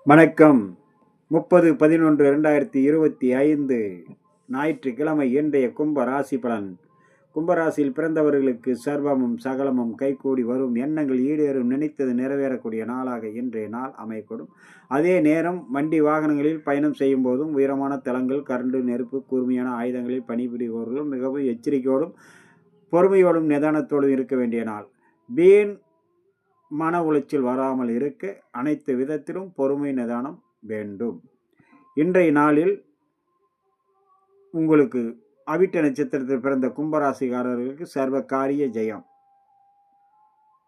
வணக்கம். 30/11/2025 ஞாயிற்றுக்கிழமை. இன்றைய கும்ப ராசி பலன். கும்பராசியில் பிறந்தவர்களுக்கு சர்வமும் சகலமும் கைகூடி வரும், எண்ணங்கள் ஈடேறும், நினைத்தது நிறைவேறக்கூடிய நாளாக இன்றைய நாள் அமையக்கூடும். அதே நேரம் வண்டி வாகனங்களில் பயணம் செய்யும் போதும் உயரமான தளங்கள், கரண்டு, நெருப்பு, கூர்மையான ஆயுதங்களில் பணிபுரிபவர்களும் மிகவும் எச்சரிக்கையோடும் பொறுமையோடும் நிதானத்தோடும் இருக்க வேண்டிய நாள். வீண் மன உளைச்சல் வராமல் இருக்க அனைத்து விதத்திலும் பொறுமை நிதானம் வேண்டும். இன்றைய நாளில் உங்களுக்கு அவிட்ட நட்சத்திரத்தில் பிறந்த கும்பராசிக்காரர்களுக்கு சர்வ காரிய ஜெயம்,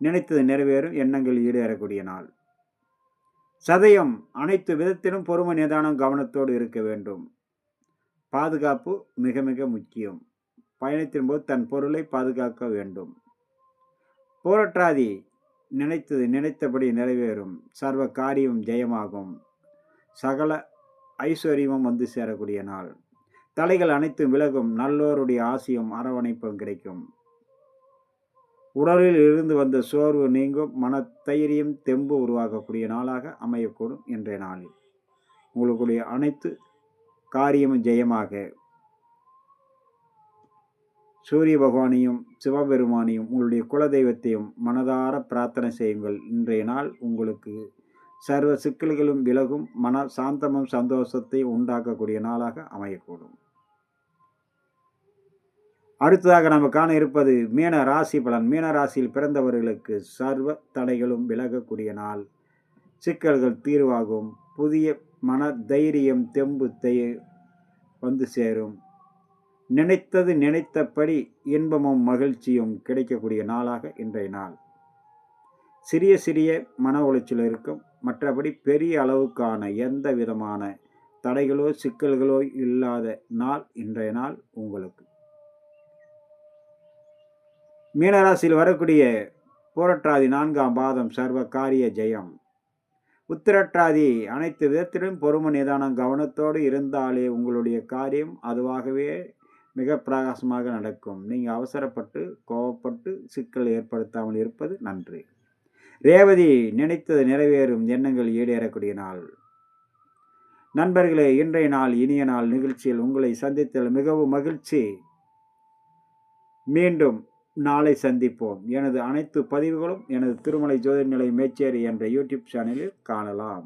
நினைத்தது நிறைவேறும், எண்ணங்கள் ஈடேறக்கூடிய நாள். சதயம் அனைத்து விதத்திலும் பொறுமை நிதானம் கவனத்தோடு இருக்க வேண்டும். பாதுகாப்பு மிக மிக முக்கியம். பயணத்தின் போது தன் பொருளை பாதுகாக்க வேண்டும். போராட்டாதி நினைத்தது நினைத்தபடி நிறைவேறும், சர்வ காரியம் ஜெயமாகும், சகல ஐஸ்வர்யமும் வந்து சேரக்கூடிய நாள். தலைகள் அனைத்தும் விலகும், நல்லோருடைய ஆசியும் அரவணைப்பும் கிடைக்கும். உடலில் இருந்து வந்த சோர்வு நீங்கும், மன தைரியம் தெம்பு உருவாக்கக்கூடிய நாளாக அமையக்கூடும். இன்றைய நாளில் உங்களுடைய அனைத்து காரியமும் ஜெயமாக சூரிய பகவானையும் சிவபெருமானையும் உங்களுடைய குலதெய்வத்தையும் மனதார பிரார்த்தனை செய்யுங்கள். இன்றைய நாள் உங்களுக்கு சர்வ சிக்கல்களும் விலகும், மன சாந்தமும் சந்தோஷத்தை உண்டாக்கக்கூடிய நாளாக அமையக்கூடும். அடுத்ததாக நம்ம காண இருப்பது மீன ராசி பலன். மீன ராசியில் பிறந்தவர்களுக்கு சர்வ தடைகளும் விலகக்கூடிய நாள். சிக்கல்கள் தீர்வாகும், புதிய மன தைரியம் தெம்பு வந்து சேரும். நினைத்தது நினைத்தபடி இன்பமும் மகிழ்ச்சியும் கிடைக்கக்கூடிய நாளாக இன்றைய நாள். சிறிய சிறிய மன உளைச்சல் இருக்கும், மற்றபடி பெரிய அளவுக்கான எந்த விதமான தடைகளோ சிக்கல்களோ இல்லாத நாள் இன்றைய நாள் உங்களுக்கு. மீனராசியில் வரக்கூடிய போராட்டாதி 4ஆம் பாதம் சர்வ காரிய ஜெயம். உத்திரட்டாதி அனைத்து விதத்திலும் பொறுமை நிதானம் கவனத்தோடு இருந்தாலே உங்களுடைய காரியம் அதுவாகவே மிக பிரகாசமாக நடக்கும். நீங்கள் அவசரப்பட்டு கோபப்பட்டு சிக்கல் ஏற்படுத்தாமல் இருப்பது நன்று. ரேவதி நினைத்தது நிறைவேறும், எண்ணங்கள் ஈடேறக்கூடிய நாள். நண்பர்களே, இன்றைய நாள் இனிய நாள். நிகழ்ச்சியில் உங்களை சந்தித்தல் மிகவும் மகிழ்ச்சி. மீண்டும் நாளை சந்திப்போம். எனது அனைத்து பதிவுகளும் எனது திருமலை ஜோதிடநிலை மேச்சேரி என்ற யூடியூப் சேனலில் காணலாம்.